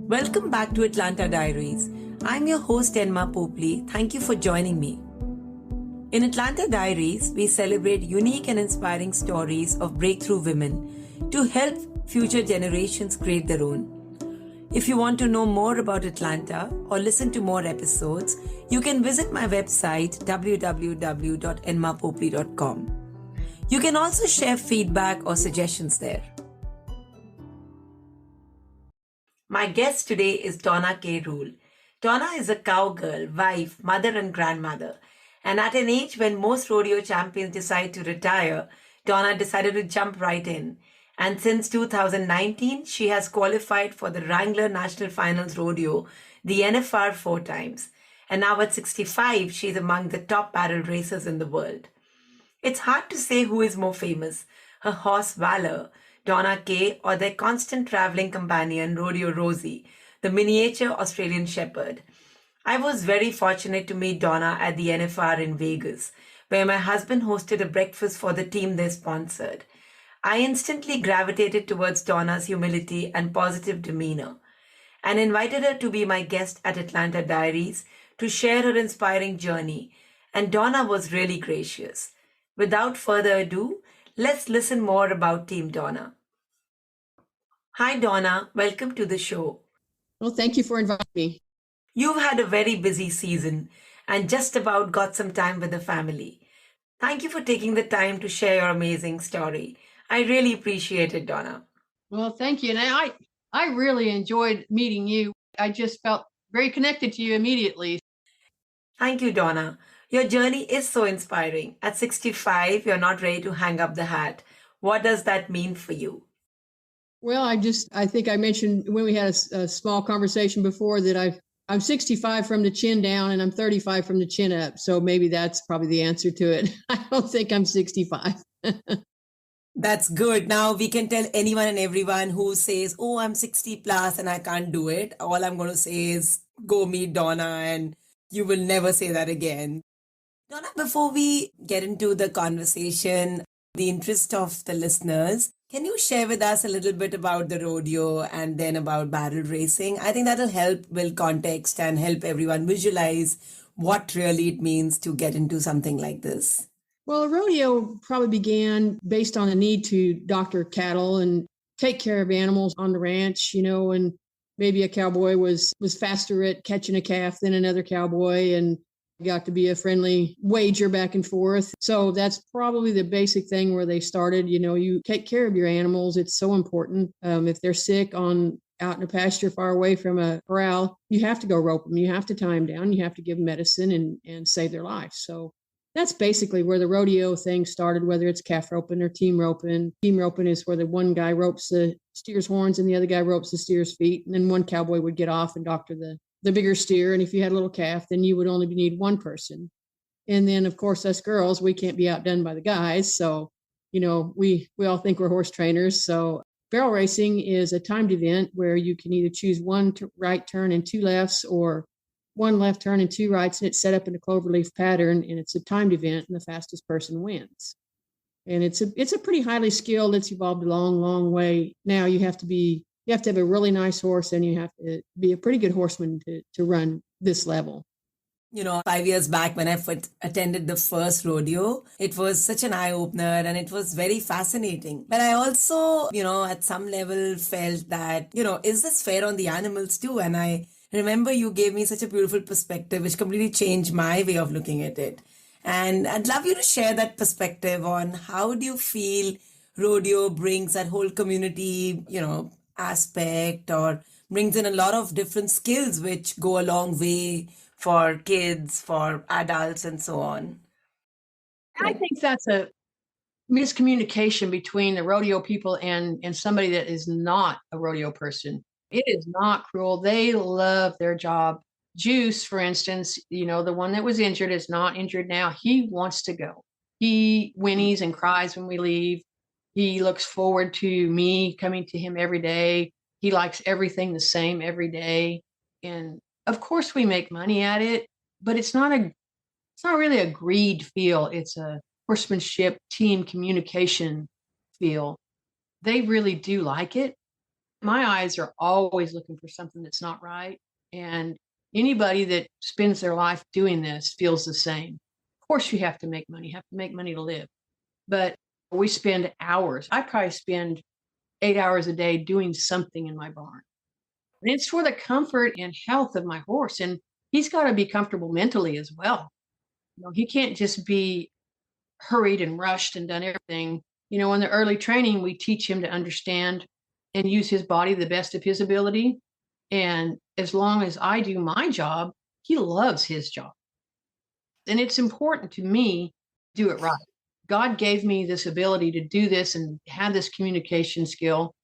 Welcome back to Atlanta Diaries. I'm your host, Enma Popley. Thank you for joining me. In Atlanta Diaries, we celebrate unique and inspiring stories of breakthrough women to help future generations create their own. If you want to know more about Atlanta or listen to more episodes, you can visit my website www.enmapopley.com. You can also share feedback or suggestions there. My guest today is Dona Kay Rule. Dona is a cowgirl, wife, mother, and grandmother. And at an age when most rodeo champions decide to retire, Dona decided to jump right in. And since 2019, she has qualified for the Wrangler National Finals Rodeo, the NFR, 4 times. And now at 65, she's among the top barrel racers in the world. It's hard to say who is more famous, her horse Valor, Dona Kay, or their constant traveling companion, Rodeo Rosie, the miniature Australian Shepherd. I was very fortunate to meet Dona at the NFR in Vegas, where my husband hosted a breakfast for the team they sponsored. I instantly gravitated towards Dona's humility and positive demeanor and invited her to be my guest at Atlanta Diaries to share her inspiring journey, and Dona was really gracious. Without further ado, let's listen more about Team Dona. Hi, Dona. Welcome to the show. Well, thank you for inviting me. You've had a very busy season and just about got some time with the family. Thank you for taking the time to share your amazing story. I really appreciate it, Dona. Well, thank you. And I really enjoyed meeting you. I just felt very connected to you immediately. Thank you, Dona. Your journey is so inspiring. At 65, you're not ready to hang up the hat. What does that mean for you? Well, I think I mentioned when we had a small conversation before that I'm 65 from the chin down and I'm 35 from the chin up. So maybe that's probably the answer to it. I don't think I'm 65. That's good. Now we can tell anyone and everyone who says, oh, I'm 60 plus and I can't do it. All I'm going to say is go meet Dona and you will never say that again. Dona, before we get into the conversation, the interest of the listeners, can you share with us a little bit about the rodeo and then about barrel racing? I think that'll help build context and help everyone visualize what really it means to get into something like this. Well, a rodeo probably began based on a need to doctor cattle and take care of animals on the ranch, and maybe a cowboy was faster at catching a calf than another cowboy and got to be a friendly wager back and forth. So that's probably the basic thing where they started. You take care of your animals. It's so important. If they're sick out in a pasture far away from a corral, you have to go rope them. You have to tie them down. You have to give them medicine and save their life. So that's basically where the rodeo thing started, whether it's calf roping or team roping. Team roping is where the one guy ropes the steer's horns and the other guy ropes the steer's feet. And then one cowboy would get off and doctor the bigger steer. And if you had a little calf, then you would only need one person. And then, of course, us girls, we can't be outdone by the guys. So, we all think we're horse trainers. So barrel racing is a timed event where you can either choose one right turn and 2 lefts or one left turn and 2 rights, and it's set up in a cloverleaf pattern, and it's a timed event, and the fastest person wins. And it's a pretty highly skilled. It's evolved a long, long way. Now you have to have a really nice horse, and you have to be a pretty good horseman to run this level. 5 years back when I attended the first rodeo, it was such an eye-opener and it was very fascinating. But I also, at some level felt that, is this fair on the animals too? And I remember you gave me such a beautiful perspective, which completely changed my way of looking at it. And I'd love you to share that perspective on how do you feel rodeo brings that whole community, aspect, or brings in a lot of different skills which go a long way for kids, for adults, and so on. I think that's a miscommunication between the rodeo people and somebody that is not a rodeo person. It is not cruel. They love their job. Juice, for instance, the one that was injured is not injured now. He wants to go. He whinnies and cries when we leave. He looks forward to me coming to him every day. He likes everything the same every day. And of course we make money at it, but it's not really a greed feel. It's a horsemanship, team communication feel, they really do like it. My eyes are always looking for something that's not right. And anybody that spends their life doing this feels the same. Of course, you have to make money, have to make money to live. But we spend hours. I probably spend 8 hours a day doing something in my barn. And it's for the comfort and health of my horse. And he's got to be comfortable mentally as well. He can't just be hurried and rushed and done everything. In the early training, we teach him to understand and use his body the best of his ability. And as long as I do my job, he loves his job. And it's important to me to do it right. God gave me this ability to do this and have this communication skill.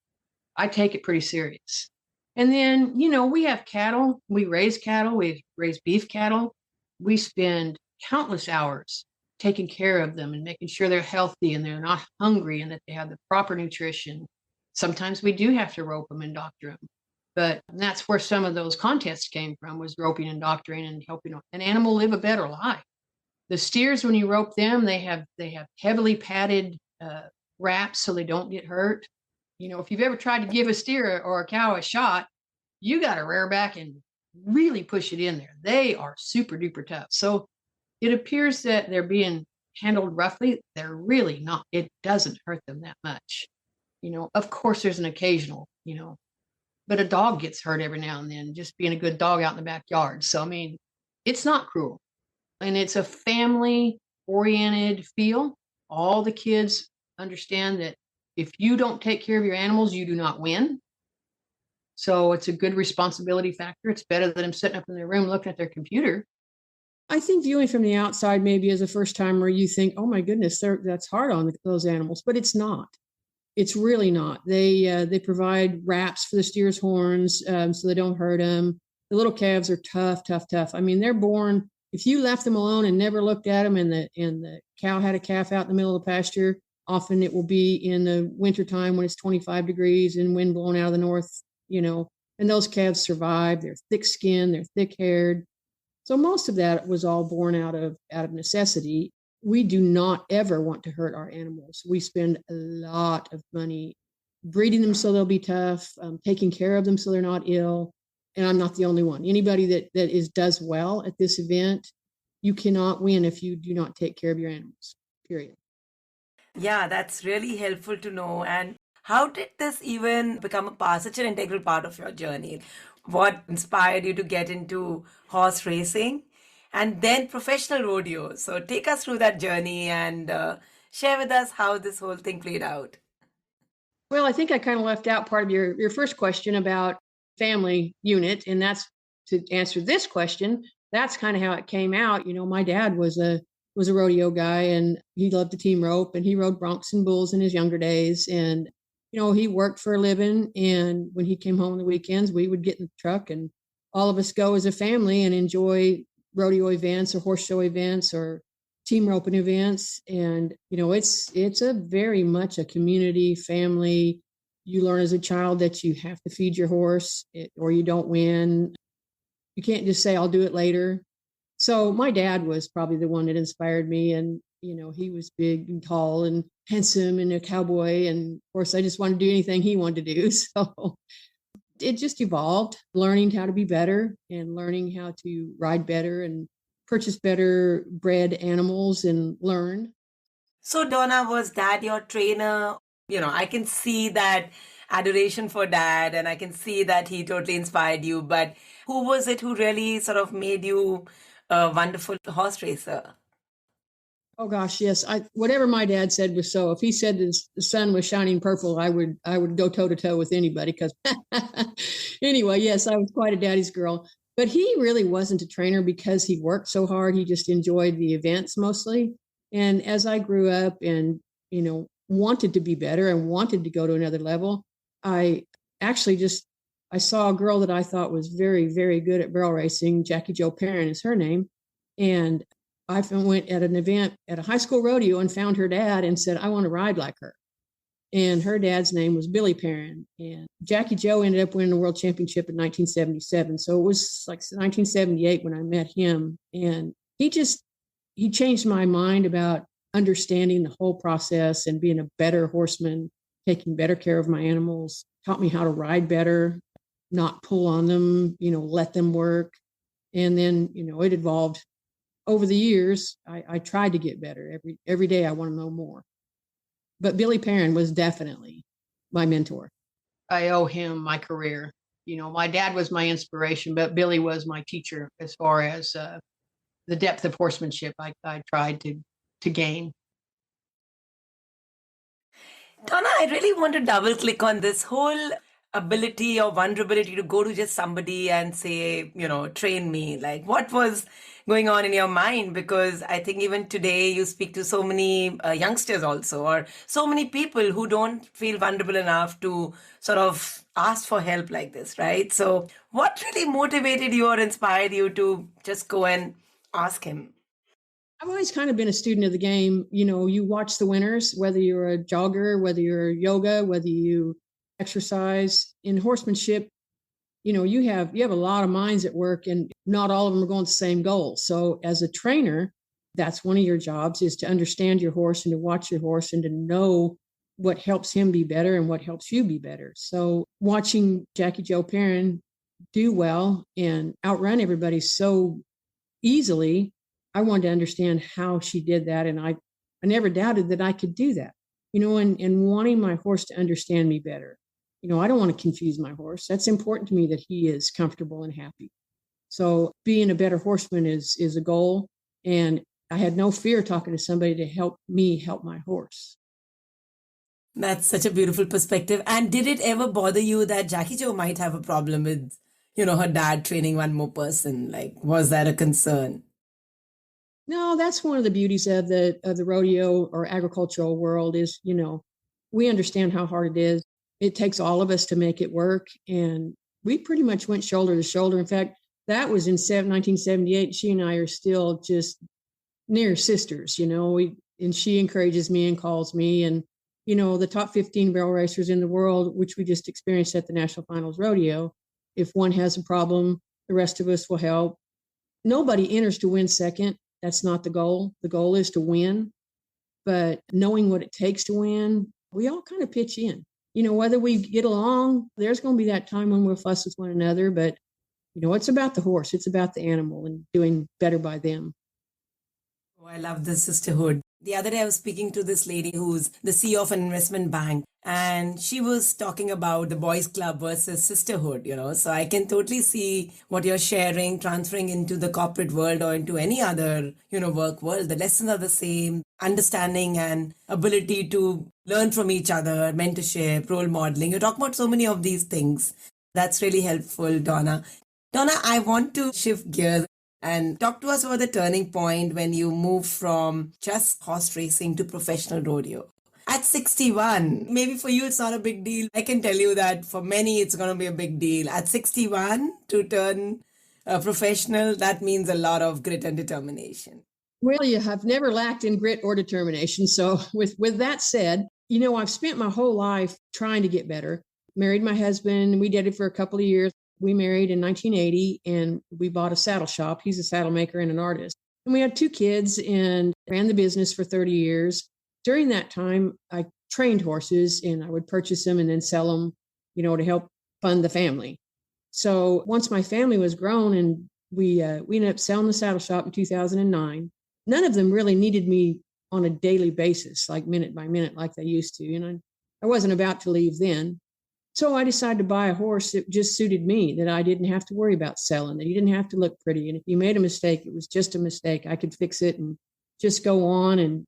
I take it pretty serious. And then, we have cattle. We raise cattle. We raise beef cattle. We spend countless hours taking care of them and making sure they're healthy and they're not hungry and that they have the proper nutrition. Sometimes we do have to rope them and doctor them. But that's where some of those contests came from, was roping and doctoring and helping an animal live a better life. The steers, when you rope them, they have heavily padded wraps so they don't get hurt. If you've ever tried to give a steer or a cow a shot, you got to rear back and really push it in there. They are super duper tough. So it appears that they're being handled roughly. They're really not. It doesn't hurt them that much. Of course, there's an occasional, but a dog gets hurt every now and then, just being a good dog out in the backyard. So, it's not cruel. And it's a family oriented feel. All the kids understand that if you don't take care of your animals, you do not win. So it's a good responsibility factor. It's better than them sitting up in their room looking at their computer. I think viewing from the outside, maybe as a first timer, you think, oh my goodness, that's hard on those animals, but it's not. It's really not. They provide wraps for the steer's horns so they don't hurt them. The little calves are tough, tough, tough. They're born. If you left them alone and never looked at them, and the cow had a calf out in the middle of the pasture, often it will be in the wintertime when it's 25 degrees and wind blowing out of the north, and those calves survive. They're thick skinned, they're thick haired. So most of that was all born out of necessity. We do not ever want to hurt our animals. We spend a lot of money breeding them so they'll be tough, taking care of them so they're not ill. And I'm not the only one. Anybody that does well at this event, you cannot win if you do not take care of your animals, period. Yeah, that's really helpful to know. And how did this even become such an integral part of your journey? What inspired you to get into horse racing and then professional rodeo? So take us through that journey and share with us how this whole thing played out. Well, I think I kind of left out part of your first question about family unit, and that's to answer this question. That's kind of how it came out. My dad was a rodeo guy, and he loved the team rope, and he rode broncs and bulls in his younger days. And he worked for a living, and when he came home on the weekends, we would get in the truck and all of us go as a family and enjoy rodeo events or horse show events or team roping events. And it's a very much a community family. You learn as a child that you have to feed your horse or you don't win. You can't just say, I'll do it later. So my dad was probably the one that inspired me. And, he was big and tall and handsome and a cowboy. And of course, I just wanted to do anything he wanted to do. So it just evolved, learning how to be better and learning how to ride better and purchase better bred animals and learn. So, Donna, was Dad your trainer? I can see that adoration for Dad, and I can see that he totally inspired you. But who was it who really sort of made you a wonderful horse racer? Oh gosh, yes. Whatever my dad said was so. If he said the sun was shining purple, I would go toe to toe with anybody. Because anyway, yes, I was quite a daddy's girl. But he really wasn't a trainer because he worked so hard. He just enjoyed the events mostly. And as I grew up and wanted to be better and wanted to go to another level, I actually I saw a girl that I thought was very, very good at barrel racing. Jackie Jo Perrin is her name. And I went at an event at a high school rodeo and found her dad and said, I want to ride like her. And her dad's name was Billy Perrin. And Jackie Jo ended up winning the world championship in 1977. So it was like 1978 when I met him. And he changed my mind about understanding the whole process and being a better horseman, taking better care of my animals, taught me how to ride better, not pull on them, let them work. And then, it evolved over the years. I tried to get better every day. I want to know more. But Billy Perrin was definitely my mentor. I owe him my career. My dad was my inspiration, but Billy was my teacher as far as the depth of horsemanship I tried to gain. Donna, I really want to double click on this whole ability or vulnerability to go to just somebody and say, train me. Like, what was going on in your mind? Because I think even today you speak to so many youngsters also, or so many people who don't feel vulnerable enough to sort of ask for help like this, right? So, what really motivated you or inspired you to just go and ask him? I've always kind of been a student of the game. You watch the winners, whether you're a jogger, whether you're yoga, whether you exercise in horsemanship. You have a lot of minds at work, and not all of them are going to the same goal. So as a trainer, that's one of your jobs, is to understand your horse and to watch your horse and to know what helps him be better and what helps you be better. So watching Jackie Jo Perrin do well and outrun everybody so easily, I wanted to understand how she did that. And I never doubted that I could do that, and wanting my horse to understand me better. I don't want to confuse my horse. That's important to me, that he is comfortable and happy. So being a better horseman is a goal. And I had no fear talking to somebody to help me help my horse. That's such a beautiful perspective. And did it ever bother you that Jackie Jo might have a problem with, her dad training one more person? Like, was that a concern? No, that's one of the beauties of the rodeo or agricultural world is, we understand how hard it is. It takes all of us to make it work. And we pretty much went shoulder to shoulder. In fact, that was in 1978. She and I are still just near sisters, and she encourages me and calls me. And, the top 15 barrel racers in the world, which we just experienced at the National Finals Rodeo, if one has a problem, the rest of us will help. Nobody enters to win second. That's not the goal. The goal is to win. But knowing what it takes to win, we all kind of pitch in. Whether we get along, there's going to be that time when we'll fuss with one another. But, it's about the horse. It's about the animal and doing better by them. Oh, I love this sisterhood. The other day, I was speaking to this lady who's the CEO of an investment bank, and she was talking about the boys' club versus sisterhood, So I can totally see what you're sharing, transferring into the corporate world or into any other, work world. The lessons are the same, understanding and ability to learn from each other, mentorship, role modeling. You talk about so many of these things. That's really helpful, Donna. Donna, I want to shift gears and talk to us about the turning point when you moved from just horse racing to professional rodeo. At 61, maybe for you it's not a big deal. I can tell you that for many it's going to be a big deal. At 61, to turn professional, that means a lot of grit and determination. Well, you have never lacked in grit or determination. So with that said, I've spent my whole life trying to get better. Married my husband. We did it for a couple of years. We married in 1980 and we bought a saddle shop. He's a saddle maker and an artist. And we had 2 kids and ran the business for 30 years. During that time, I trained horses and I would purchase them and then sell them, to help fund the family. So once my family was grown and we ended up selling the saddle shop in 2009, none of them really needed me on a daily basis, like minute by minute, like they used to. And I wasn't about to leave then. So I decided to buy a horse that just suited me, that I didn't have to worry about selling, that he didn't have to look pretty. And if you made a mistake, it was just a mistake. I could fix it and just go on and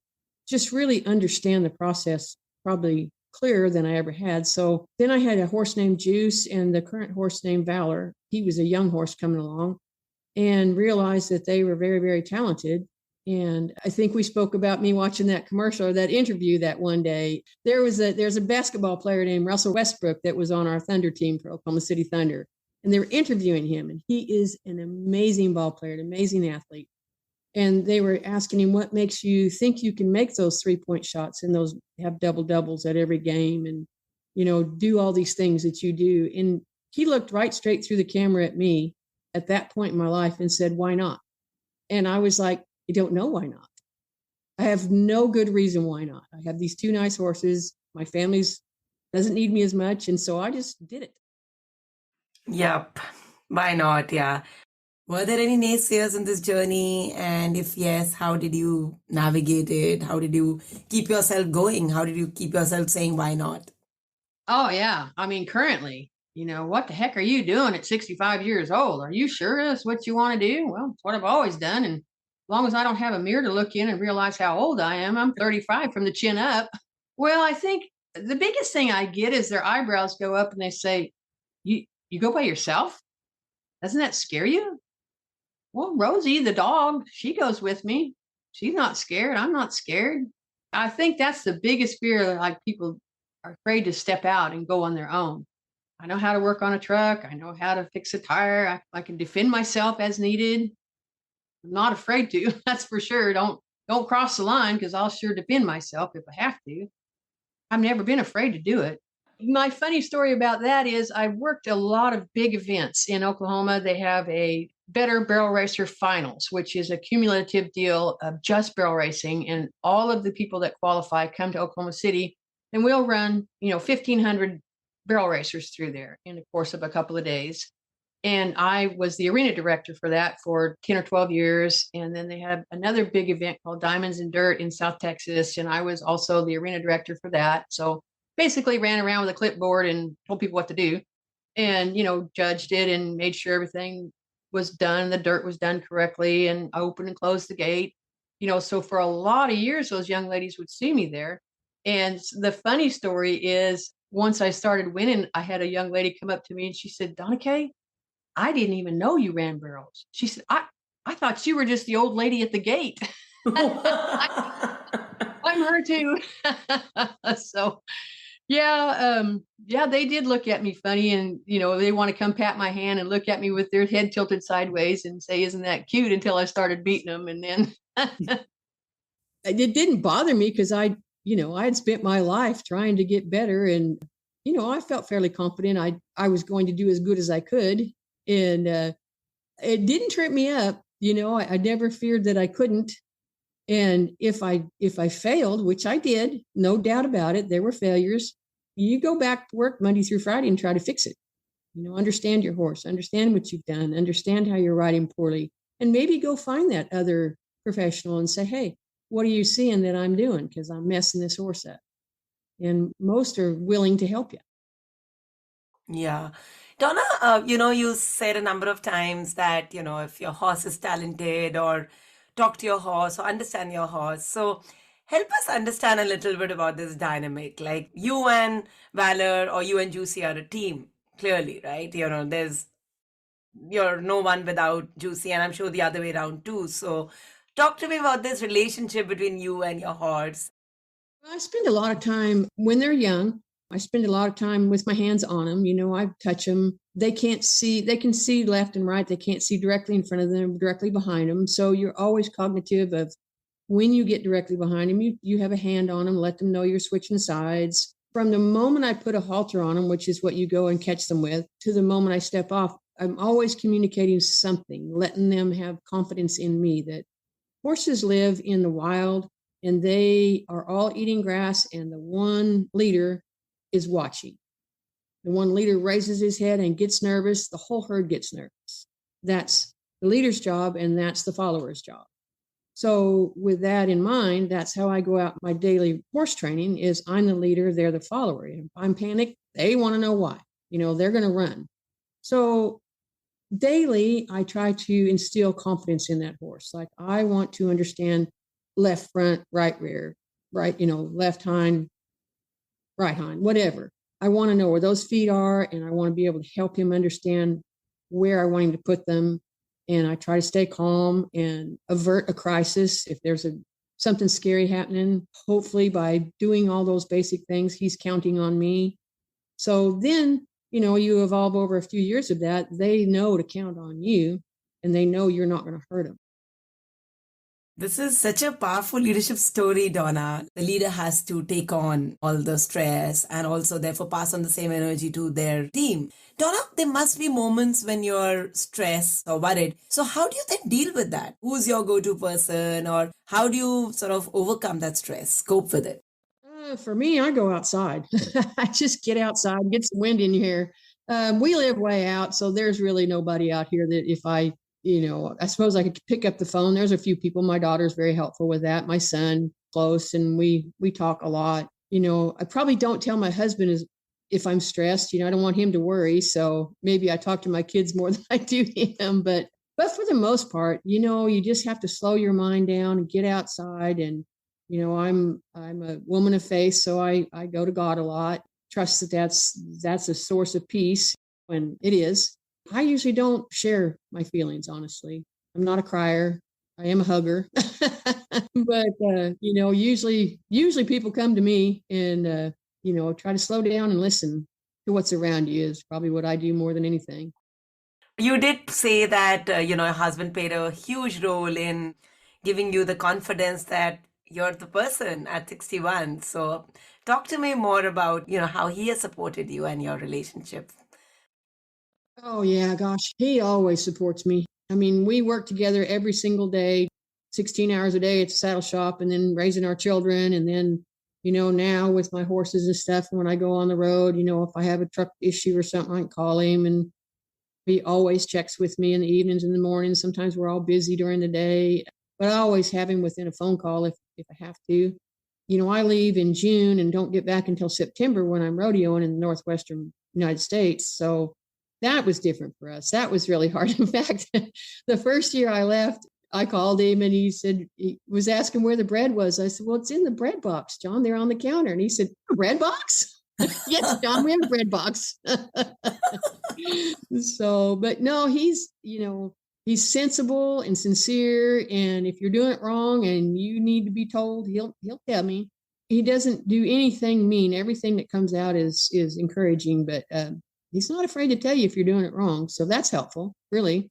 just really understand the process probably clearer than I ever had. So then I had a horse named Juice and the current horse named Valor. He was a young horse coming along, and realized that they were very, very talented. And I think we spoke about me watching that commercial or that interview that one day. There's a basketball player named Russell Westbrook that was on our Thunder team for Oklahoma City Thunder. And they were interviewing him, and he is an amazing ball player, an amazing athlete. And they were asking him, what makes you think you can make those 3-point shots and those have double doubles at every game and, do all these things that you do. And he looked right straight through the camera at me at that point in my life and said, why not? And I was like, I don't know why not. I have no good reason why not. I have these two nice horses. My family's doesn't need me as much, and so I just did it. Yep. Why not? Yeah. Were there any naysayers in this journey? And if yes, how did you navigate it? How did you keep yourself going? How did you keep yourself saying, why not? Oh yeah. I mean, currently, what the heck are you doing at 65 years old? Are you sure that's what you want to do? Well, it's what I've always done. And as long as I don't have a mirror to look in and realize how old I am, I'm 35 from the chin up. Well, I think the biggest thing I get is their eyebrows go up and they say, You go by yourself? Doesn't that scare you? Well, Rosie, the dog, she goes with me. She's not scared. I'm not scared. I think that's the biggest fear that like people are afraid to step out and go on their own. I know how to work on a truck. I know how to fix a tire. I can defend myself as needed. I'm not afraid to. That's for sure. Don't cross the line because I'll sure defend myself if I have to. I've never been afraid to do it. My funny story about that is I worked a lot of big events in Oklahoma. They have a Better Barrel Racer Finals, which is a cumulative deal of just barrel racing. And all of the people that qualify come to Oklahoma City and we'll run, 1,500 barrel racers through there in the course of a couple of days. And I was the arena director for that for 10 or 12 years. And then they had another big event called Diamonds and Dirt in South Texas. And I was also the arena director for that. So basically ran around with a clipboard and told people what to do and, judged it and made sure everything was done. The dirt was done correctly and opened and closed the gate. So for a lot of years, those young ladies would see me there. And the funny story is once I started winning, I had a young lady come up to me and she said, Dona Kay, I didn't even know you ran barrels. She said, I thought you were just the old lady at the gate. I'm her too. So yeah, they did look at me funny and they want to come pat my hand and look at me with their head tilted sideways and say, isn't that cute? Until I started beating them. And then it didn't bother me because I had spent my life trying to get better and I felt fairly confident I was going to do as good as I could. And it didn't trip me up. I never feared that I couldn't. And if I failed, which I did, no doubt about it, there were failures. You go back to work Monday through Friday and try to fix it. Understand your horse, understand what you've done, understand how you're riding poorly, and maybe go find that other professional and say, hey, what are you seeing that I'm doing? Because I'm messing this horse up. And most are willing to help you. Yeah. Donna, you said a number of times that, if your horse is talented or talk to your horse or understand your horse. So help us understand a little bit about this dynamic. Like you and Valor or you and Juicy are a team, clearly, right? You're no one without Juicy, and I'm sure the other way around too. So talk to me about this relationship between you and your horse. I spend a lot of time when they're young. I spend a lot of time with my hands on them. I touch them. They can see left and right. They can't see directly in front of them, directly behind them. So you're always cognitive of when you get directly behind them, you have a hand on them, let them know you're switching sides. From the moment I put a halter on them, which is what you go and catch them with, to the moment I step off, I'm always communicating something, letting them have confidence in me that horses live in the wild and they are all eating grass, and the one leader is watching. The one leader raises his head and gets nervous, the whole herd gets nervous. That's the leader's job, and that's the follower's job. So with that in mind, that's how I go out my daily horse training is I'm the leader, they're the follower. If I'm panicked, they want to know why. They're going to run. So daily, I try to instill confidence in that horse. Like I want to understand left front, right rear, right, left hind, right hind, whatever. I want to know where those feet are, and I want to be able to help him understand where I want him to put them. And I try to stay calm and avert a crisis if there's something scary happening. Hopefully, by doing all those basic things, he's counting on me. So then, you evolve over a few years of that. They know to count on you, and they know you're not going to hurt them. This is such a powerful leadership story, Donna. The leader has to take on all the stress and also, therefore, pass on the same energy to their team. Donna, there must be moments when you're stressed or worried. So, how do you then deal with that? Who's your go to person, or how do you sort of overcome that stress, cope with it? For me, I go outside. I just get outside, get some wind in here. We live way out, so there's really nobody out here that if I suppose I could pick up the phone. There's a few people. My daughter's very helpful with that. My son, close, and we talk a lot. I probably don't tell my husband if I'm stressed. I don't want him to worry. So maybe I talk to my kids more than I do him. But for the most part, you just have to slow your mind down and get outside. And I'm a woman of faith, so I go to God a lot. Trust that's a source of peace when it is. I usually don't share my feelings, honestly. I'm not a crier. I am a hugger. But usually people come to me and try to slow down and listen to what's around you is probably what I do more than anything. You did say that, your husband played a huge role in giving you the confidence that you're the person at 61. So, talk to me more about, how he has supported you and your relationship. Oh yeah, gosh, he always supports me. I mean, we work together every single day, 16 hours a day at the saddle shop, and then raising our children, and then now with my horses and stuff. When I go on the road, if I have a truck issue or something, I can call him, and he always checks with me in the evenings and the mornings. Sometimes we're all busy during the day, but I always have him within a phone call if I have to. I leave in June and don't get back until September when I'm rodeoing in the northwestern United States. So that was different for us. That was really hard. In fact, the first year I left, I called him and he was asking where the bread was. I said, well, it's in the bread box, John. They're on the counter. And he said, a bread box? Yes, John, we have a bread box. So, but no, he's sensible and sincere. And if you're doing it wrong and you need to be told, he'll tell me. He doesn't do anything mean. Everything that comes out is encouraging, but he's not afraid to tell you if you're doing it wrong. So that's helpful, really.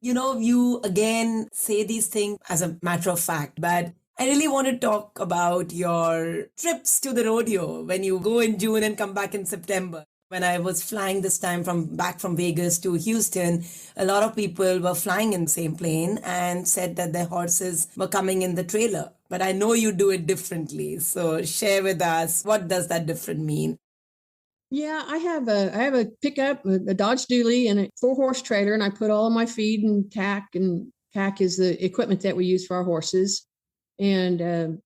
You again say these things as a matter of fact, but I really want to talk about your trips to the rodeo when you go in June and come back in September. When I was flying this time from Vegas to Houston, a lot of people were flying in the same plane and said that their horses were coming in the trailer. But I know you do it differently. So share with us, what does that different mean? Yeah, I have a pickup, a Dodge Dually, and a 4-horse trailer, and I put all of my feed and tack. And tack is the equipment that we use for our horses, and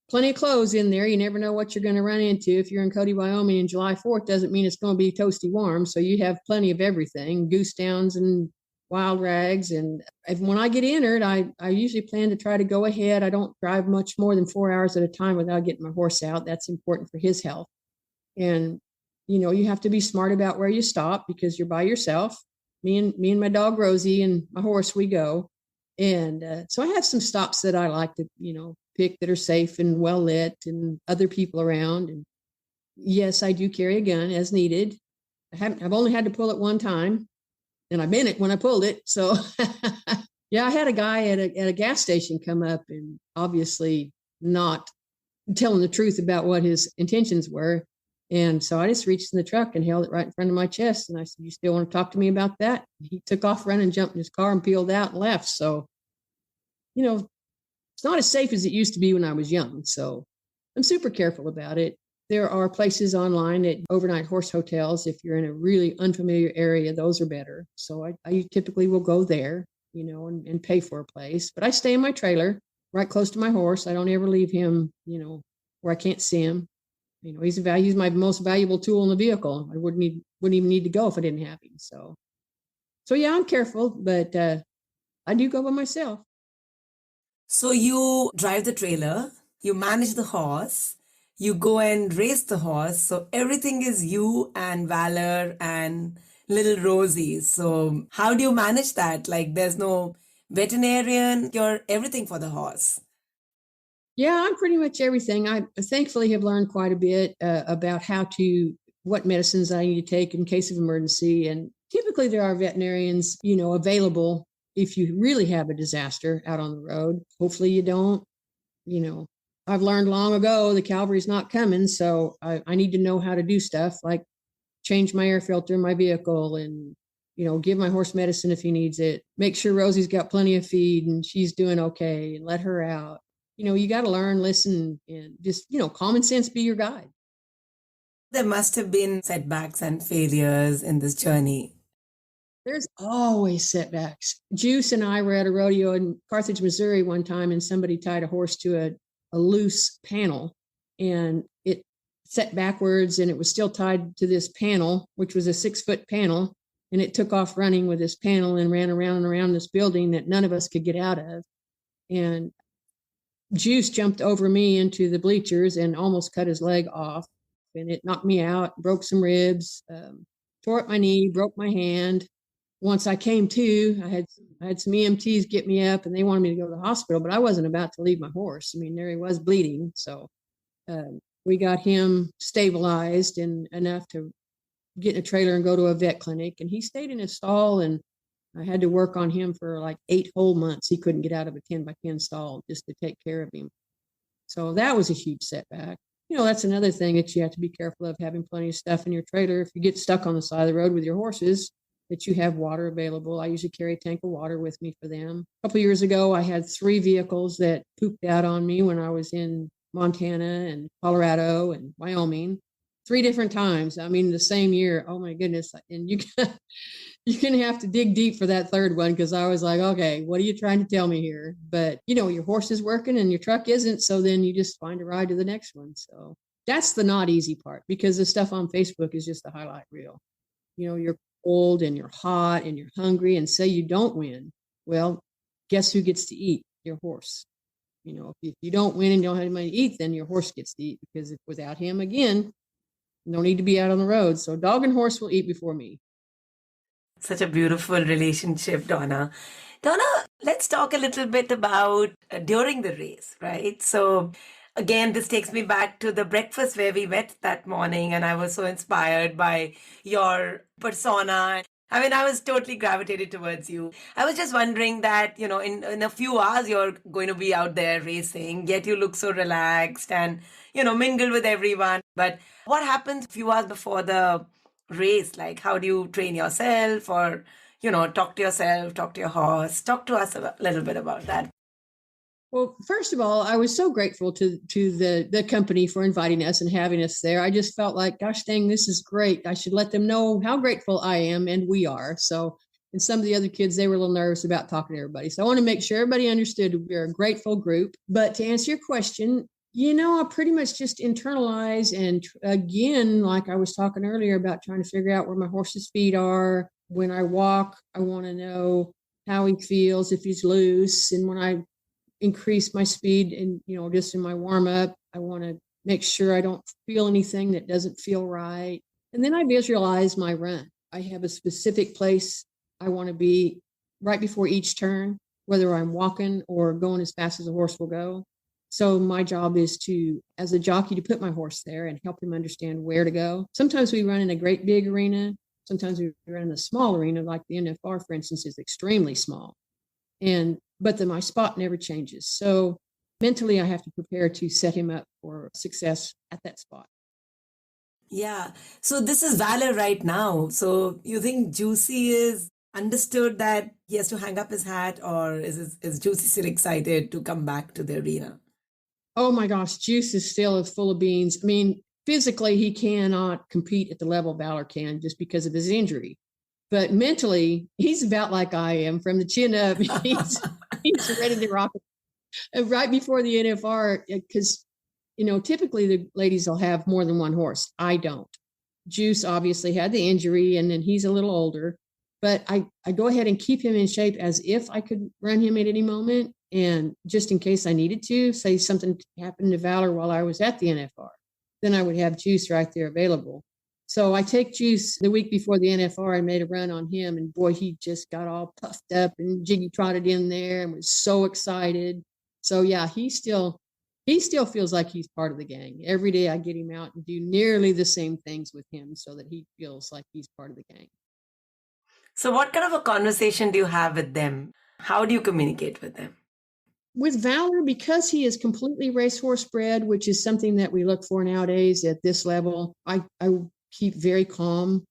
plenty of clothes in there. You never know what you're going to run into. If you're in Cody, Wyoming, and July 4th doesn't mean it's going to be toasty warm. So you have plenty of everything: goose downs and wild rags. And when I get entered, I usually plan to try to go ahead. I don't drive much more than 4 hours at a time without getting my horse out. That's important for his health. And you have to be smart about where you stop because you're by yourself. Me and my dog Rosie and my horse, we go. And so I have some stops that I like to pick that are safe and well lit and other people around. And yes, I do carry a gun as needed. I've only had to pull it one time, and I meant it when I pulled it. So yeah, I had a guy at a gas station come up and obviously not telling the truth about what his intentions were. And so I just reached in the truck and held it right in front of my chest. And I said, you still want to talk to me about that? He took off running, jumped in his car and peeled out and left. So, it's not as safe as it used to be when I was young. So I'm super careful about it. There are places online at overnight horse hotels. If you're in a really unfamiliar area, those are better. So I typically will go there, and pay for a place. But I stay in my trailer right close to my horse. I don't ever leave him, where I can't see him. He's my most valuable tool in the vehicle. I wouldn't even need to go if I didn't have him. So yeah, I'm careful, but I do go by myself. So you drive the trailer, you manage the horse, you go and race the horse. So everything is you and Valor and little Rosie. So how do you manage that? Like there's no veterinarian, you're everything for the horse. Yeah, I'm pretty much everything. I thankfully have learned quite a bit about what medicines I need to take in case of emergency. And typically there are veterinarians, available if you really have a disaster out on the road, hopefully you don't, I've learned long ago the cavalry's not coming. So I need to know how to do stuff like change my air filter in my vehicle and, give my horse medicine if he needs it. Make sure Rosie's got plenty of feed and she's doing okay and let her out. You got to learn, listen, and just, common sense be your guide. There must have been setbacks and failures in this journey. There's always setbacks. Juice and I were at a rodeo in Carthage, Missouri one time, and somebody tied a horse to a loose panel and it set backwards and it was still tied to this panel, which was a 6-foot panel. And it took off running with this panel and ran around and around this building that none of us could get out of. And Juice jumped over me into the bleachers and almost cut his leg off. And it knocked me out, broke some ribs, tore up my knee, broke my hand. Once I came to, I had some EMTs get me up and they wanted me to go to the hospital, but I wasn't about to leave my horse. I mean, there he was bleeding. So we got him stabilized and enough to get in a trailer and go to a vet clinic. And he stayed in his stall and I had to work on him for like 8 whole months. He couldn't get out of a 10-by-10 stall just to take care of him. So that was a huge setback. That's another thing that you have to be careful of, having plenty of stuff in your trailer. If you get stuck on the side of the road with your horses, that you have water available. I usually carry a tank of water with me for them. A couple of years ago, I had 3 vehicles that pooped out on me when I was in Montana and Colorado and Wyoming. 3 different times. I mean, the same year. Oh my goodness. And you're going to have to dig deep for that third one, because I was like, okay, what are you trying to tell me here? But, your horse is working and your truck isn't. So then you just find a ride to the next one. So that's the not easy part, because the stuff on Facebook is just the highlight reel. You're cold and you're hot and you're hungry, and say you don't win. Well, guess who gets to eat? Your horse. If you don't win and don't have any money to eat, then your horse gets to eat, because if without him, again, no need to be out on the road. So dog and horse will eat before me. Such a beautiful relationship, Donna. Donna, let's talk a little bit about during the race, right? So, again, this takes me back to the breakfast where we met that morning, and I was so inspired by your persona. I mean, I was totally gravitated towards you. I was just wondering that, in a few hours, you're going to be out there racing, yet you look so relaxed and, mingle with everyone. But what happens a few hours before the race? Like, how do you train yourself, or, talk to yourself, talk to your horse? Talk to us a little bit about that. Well, first of all, I was so grateful to the company for inviting us and having us there. I just felt like, gosh dang, this is great. I should let them know how grateful I am, and we are. So, and some of the other kids, they were a little nervous about talking to everybody. So I want to make sure everybody understood we're a grateful group. But to answer your question, I pretty much just internalize. And again, like I was talking earlier about trying to figure out where my horse's feet are. When I walk, I want to know how he feels, if he's loose. And when I increase my speed and, just in my warm up, I want to make sure I don't feel anything that doesn't feel right. And then I visualize my run. I have a specific place I want to be right before each turn, whether I'm walking or going as fast as a horse will go. So my job is to, as a jockey, to put my horse there and help him understand where to go. Sometimes we run in a great big arena. Sometimes we run in a small arena, like the NFR, for instance, is extremely small. But then my spot never changes. So mentally, I have to prepare to set him up for success at that spot. Yeah. So this is Valor right now. So you think Juicy is understood that he has to hang up his hat, or is Juicy still excited to come back to the arena? Oh my gosh, Juice is still full of beans. I mean, physically, he cannot compete at the level Valor can just because of his injury. But mentally, he's about like I am, from the chin up. He's ready to rock it. Right before the NFR, because, typically the ladies will have more than one horse. I don't. Juice obviously had the injury, and then he's a little older. But I go ahead and keep him in shape as if I could run him at any moment. And just in case I needed to, say something happened to Valor while I was at the NFR, then I would have Juice right there available. So I take Juice the week before the NFR and made a run on him. And boy, he just got all puffed up and jiggy trotted in there and was so excited. So yeah, he still feels like he's part of the gang. Every day I get him out and do nearly the same things with him so that he feels like he's part of the gang. So, what kind of a conversation do you have with them? How do you communicate with them? With Valor, because he is completely racehorse bred, which is something that we look for nowadays at this level, I keep very calm.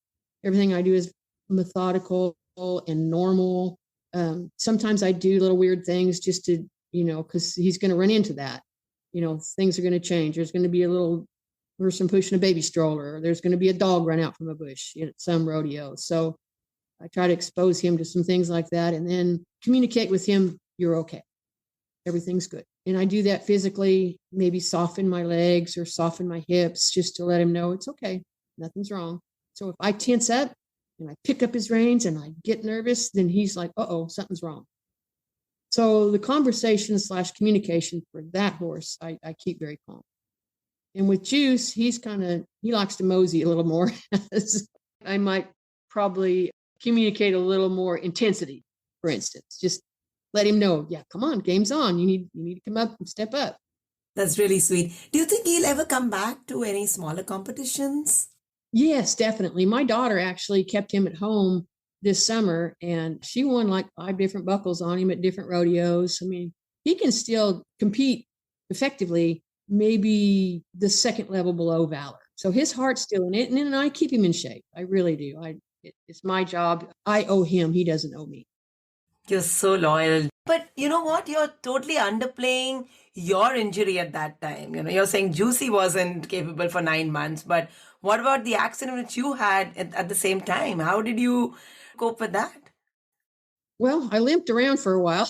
Everything I do is methodical and normal. Sometimes I do little weird things just to, because he's going to run into that. Things are going to change. There's going to be a little person pushing a baby stroller, or there's going to be a dog run out from a bush at some rodeo. So I try to expose him to some things like that and then communicate with him, you're okay. Everything's good. And I do that physically, maybe soften my legs or soften my hips just to let him know it's okay. Nothing's wrong. So if I tense up and I pick up his reins and I get nervous, then he's like, uh-oh, something's wrong. So the conversation / communication for that horse, I keep very calm. And with Juice, he likes to mosey a little more. I might probably communicate a little more intensity, for instance, just let him know, yeah, come on, game's on. You need to come up and step up. That's really sweet. Do you think he'll ever come back to any smaller competitions? Yes, definitely. My daughter actually kept him at home this summer and she won like 5 different buckles on him at different rodeos. I mean, he can still compete effectively, maybe the second level below Valor. So his heart's still in it. And I keep him in shape. I really do. It's my job. I owe him. He doesn't owe me. You're so loyal. But you know what? You're totally underplaying your injury at that time. You're saying Juicy wasn't capable for 9 months, but what about the accident which you had at the same time? How did you cope with that? Well, I limped around for a while.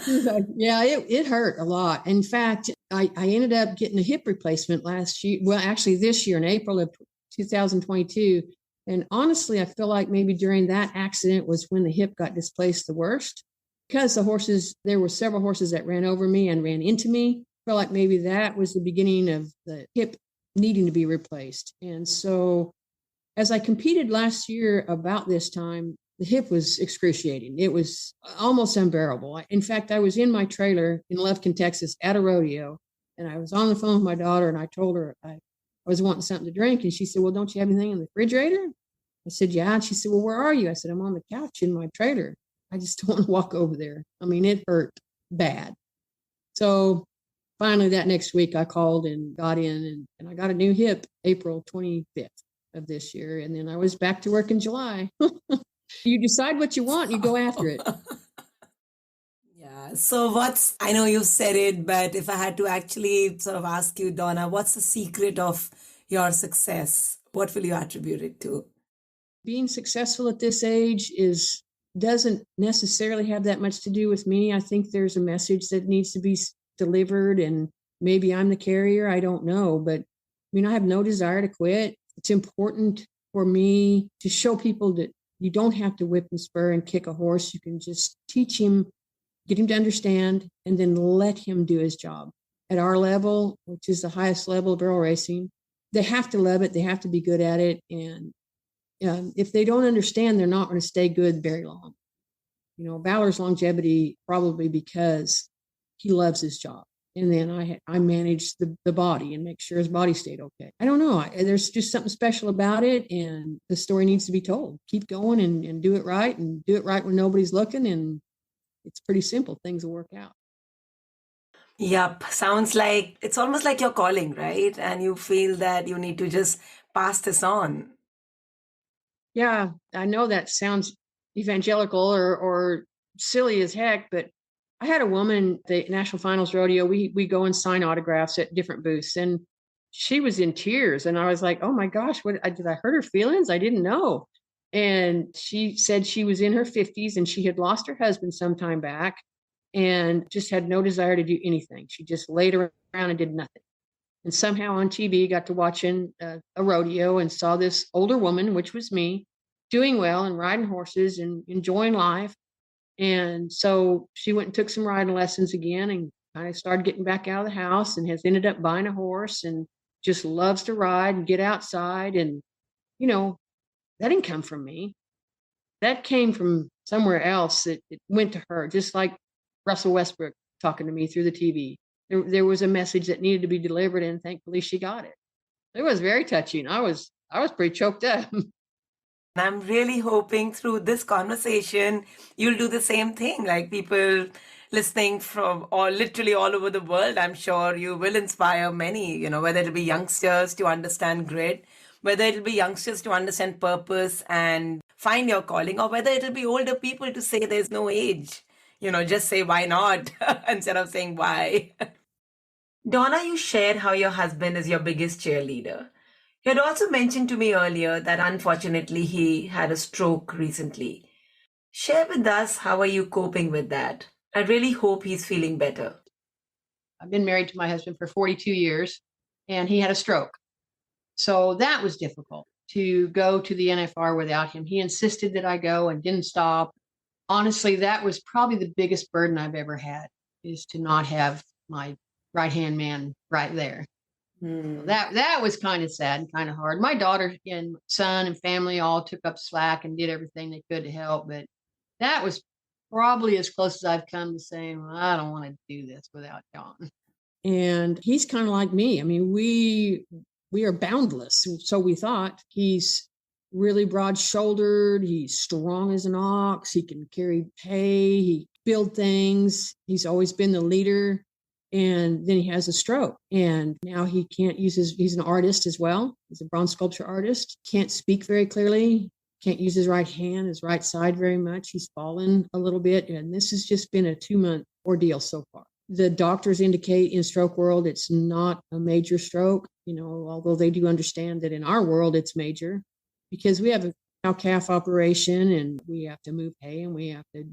Yeah, it hurt a lot. In fact, I ended up getting a hip replacement last year. Well, actually, this year in April of 2022. And honestly, I feel like maybe during that accident was when the hip got displaced the worst because there were several horses that ran over me and ran into me. I feel like maybe that was the beginning of the hip needing to be replaced. And so as I competed last year about this time, the hip was excruciating. It was almost unbearable. In fact, I was in my trailer in Lufkin, Texas at a rodeo, and I was on the phone with my daughter, and I told her I was wanting something to drink, and she said, well, don't you have anything in the refrigerator? I said, yeah. And she said, well, where are you? I said, I'm on the couch in my trailer. I just don't want to walk over there. I mean, it hurt bad. So finally, that next week, I called and got in, and I got a new hip April 25th of this year. And then I was back to work in July. You decide what you want, you go after it. Yeah. So I know you've said it, but if I had to actually sort of ask you, Donna, what's the secret of your success? What will you attribute it to? Being successful at this age doesn't necessarily have that much to do with me. I think there's a message that needs to be delivered, and maybe I'm the carrier. I don't know, but I mean, I have no desire to quit. It's important for me to show people that you don't have to whip and spur and kick a horse. You can just teach him, get him to understand, and then let him do his job. At our level, which is the highest level of barrel racing, they have to love it. They have to be good at it. And if they don't understand, they're not going to stay good very long. Valor's longevity probably because he loves his job. And then I manage the body and make sure his body stayed okay. I don't know. There's just something special about it, and the story needs to be told. Keep going and do it right, and do it right when nobody's looking, and it's pretty simple. Things will work out. Yep. Sounds like it's almost like your calling, right? And you feel that you need to just pass this on. Yeah, I know that sounds evangelical or silly as heck, but I had a woman at the National Finals Rodeo. We go and sign autographs at different booths, and she was in tears. And I was like, "Oh my gosh, did I hurt her feelings? I didn't know." And she said she was in her 50s and she had lost her husband some time back, and just had no desire to do anything. She just laid around and did nothing. And somehow on TV, got to watching a rodeo and saw this older woman, which was me, doing well and riding horses and enjoying life. And so she went and took some riding lessons again and kind of started getting back out of the house, and has ended up buying a horse and just loves to ride and get outside. And, that didn't come from me. That came from somewhere else. It went to her, just like Russell Westbrook talking to me through the TV. There was a message that needed to be delivered, and thankfully she got it. It was very touching. I was pretty choked up. And I'm really hoping through this conversation, you'll do the same thing. Like people listening from all literally all over the world, I'm sure you will inspire many, whether it'll be youngsters to understand grit, whether it'll be youngsters to understand purpose and find your calling, or whether it'll be older people to say there's no age. Just say why not instead of saying why. Donna, you shared how your husband is your biggest cheerleader. You had also mentioned to me earlier that unfortunately he had a stroke recently. Share with us how are you coping with that? I really hope he's feeling better. I've been married to my husband for 42 years, and he had a stroke. So that was difficult to go to the NFR without him. He insisted that I go and didn't stop. Honestly, that was probably the biggest burden I've ever had, is to not have my right-hand man right there. That was kind of sad and kind of hard. My daughter and son and family all took up slack and did everything they could to help, but that was probably as close as I've come to saying, well, I don't want to do this without John. And he's kind of like me. I mean, we are boundless. So we thought. He's really broad-shouldered. He's strong as an ox. He can carry hay. He build things. He's always been the leader. And then he has a stroke. And now he can't use he's an artist as well. He's a bronze sculpture artist. Can't speak very clearly. Can't use his right hand, his right side very much. He's fallen a little bit. And this has just been a 2-month ordeal so far. The doctors indicate in stroke world it's not a major stroke, although they do understand that in our world it's major because we have a cow-calf operation and we have to move hay and we have to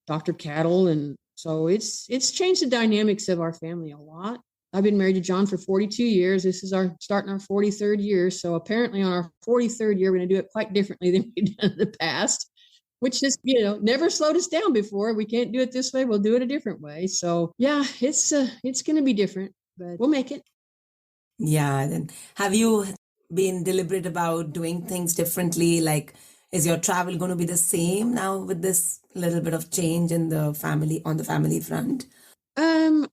doctor cattle. And so it's changed the dynamics of our family a lot. I've been married to John for 42 years. This is starting our 43rd year. So apparently on our 43rd year, we're going to do it quite differently than we've done in the past, which just, never slowed us down before. We can't do it this way. We'll do it a different way. So yeah, it's going to be different, but we'll make it. Yeah. Then have you been deliberate about doing things differently? Like, is your travel going to be the same now with this little bit of change in the family on the family front?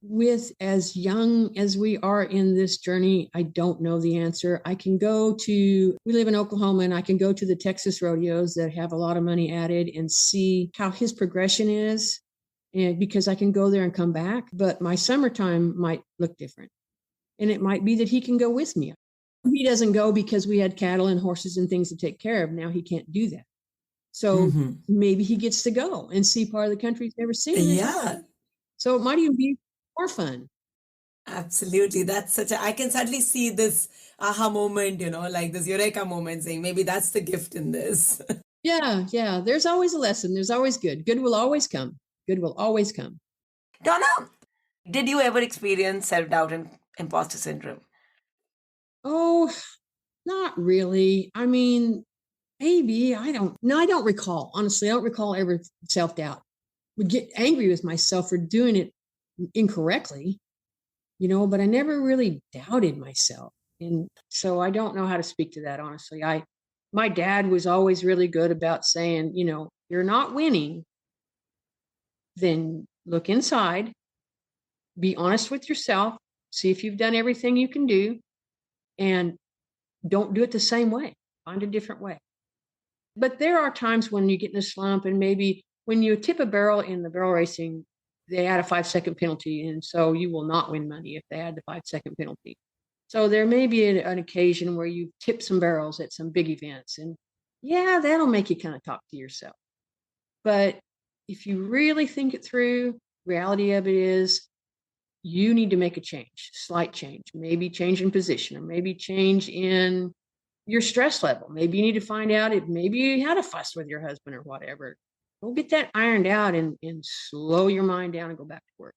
With as young as we are in this journey, I don't know the answer. We live in Oklahoma, and I can go to the Texas rodeos that have a lot of money added and see how his progression is. And because I can go there and come back, but my summertime might look different. And it might be that he can go with me. He doesn't go because we had cattle and horses and things to take care of. Now he can't do that. So maybe he gets to go and see part of the country he's never seen. Yeah. So it might even be more fun. Absolutely. I can certainly see this aha moment, like this eureka moment saying, maybe that's the gift in this. Yeah. There's always a lesson. There's always good. Good will always come. Good will always come. Donna, did you ever experience self-doubt and imposter syndrome? Oh, not really. I mean, maybe. I don't recall. Honestly, I don't recall ever self-doubt. Would get angry with myself for doing it incorrectly, but I never really doubted myself. And so I don't know how to speak to that, honestly. My dad was always really good about saying, you're not winning, then look inside, be honest with yourself, see if you've done everything you can do, and don't do it the same way. Find a different way. But there are times when you get in a slump, and maybe when you tip a barrel in the barrel racing, they add a 5-second penalty. And so you will not win money if they add the 5-second penalty. So there may be an occasion where you tip some barrels at some big events. And yeah, that'll make you kind of talk to yourself. But if you really think it through, reality of it is you need to make a change, slight change, maybe change in position, or maybe change in your stress level. Maybe you need to find out maybe you had a fuss with your husband or whatever. Go get that ironed out and slow your mind down and go back to work.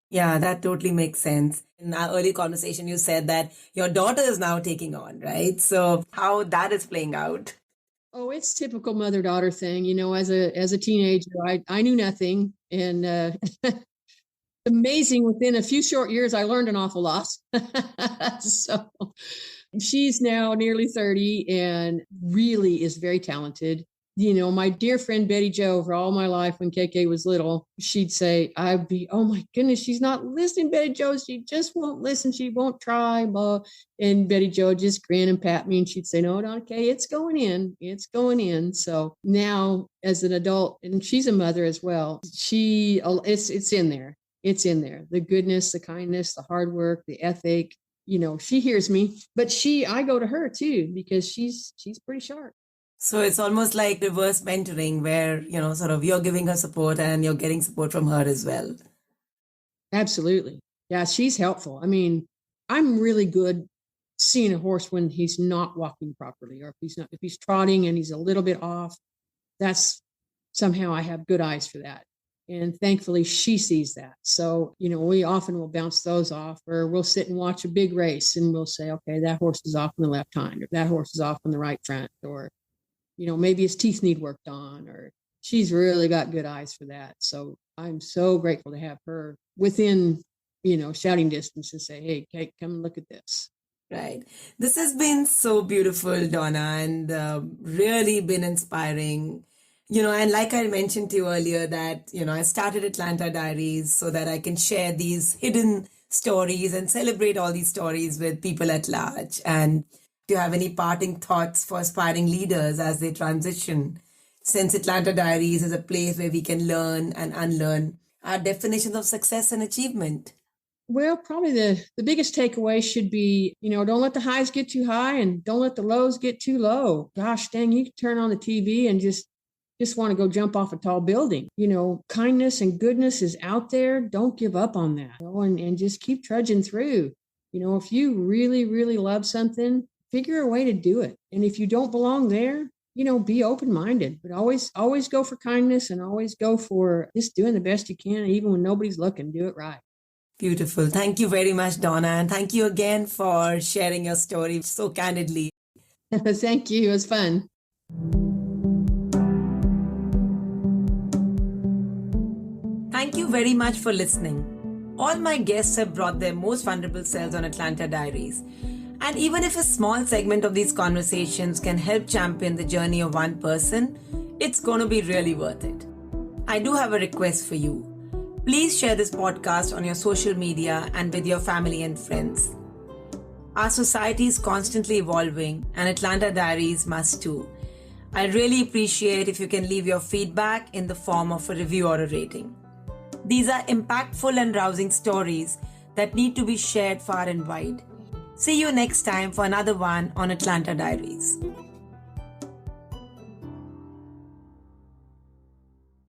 Yeah, that totally makes sense. In our early conversation, you said that your daughter is now taking on, right? So how that is playing out? Oh, it's typical mother-daughter thing. As a teenager, I knew nothing. And amazing, within a few short years, I learned an awful lot. So she's now nearly 30 and really is very talented. My dear friend Betty Jo, for all my life when KK was little, she'd say, oh my goodness, she's not listening, Betty Jo. She just won't listen. She won't try. Blah. And Betty Jo would just grin and pat me, and she'd say, no, Donna Kay, it's going in. It's going in. So now as an adult, and she's a mother as well, it's in there. It's in there. The goodness, the kindness, the hard work, the ethic. She hears me, but I go to her too, because she's pretty sharp. So it's almost like reverse mentoring where, sort of you're giving her support and you're getting support from her as well. Absolutely. Yeah, she's helpful. I mean, I'm really good seeing a horse when he's not walking properly, or if he's trotting and he's a little bit off. That's somehow I have good eyes for that. And thankfully she sees that. So, we often will bounce those off, or we'll sit and watch a big race and we'll say, okay, that horse is off on the left hind, or that horse is off on the right front, or maybe his teeth need worked on, or she's really got good eyes for that. So I'm so grateful to have her within, shouting distance and say, hey, Kate, come and look at this. Right. This has been so beautiful, Donna, and really been inspiring. And like I mentioned to you earlier that, I started Atlanta Diaries so that I can share these hidden stories and celebrate all these stories with people at large. And do you have any parting thoughts for aspiring leaders as they transition? Since Atlanta Diaries is a place where we can learn and unlearn our definitions of success and achievement. Well, probably the biggest takeaway should be, don't let the highs get too high and don't let the lows get too low. Gosh dang, you can turn on the TV and just want to go jump off a tall building. Kindness and goodness is out there. Don't give up on that, and just keep trudging through. If you really, really love something, figure a way to do it. And if you don't belong there, be open-minded, but always go for kindness, and always go for just doing the best you can. Even when nobody's looking, do it right. Beautiful. Thank you very much, Donna. And thank you again for sharing your story so candidly. Thank you. It was fun. Thank you very much for listening. All my guests have brought their most vulnerable selves on Atlanta Diaries. And even if a small segment of these conversations can help champion the journey of one person, it's going to be really worth it. I do have a request for you. Please share this podcast on your social media and with your family and friends. Our society is constantly evolving, and Atlanta Diaries must too. I really appreciate if you can leave your feedback in the form of a review or a rating. These are impactful and rousing stories that need to be shared far and wide. See you next time for another one on Atlanta Diaries.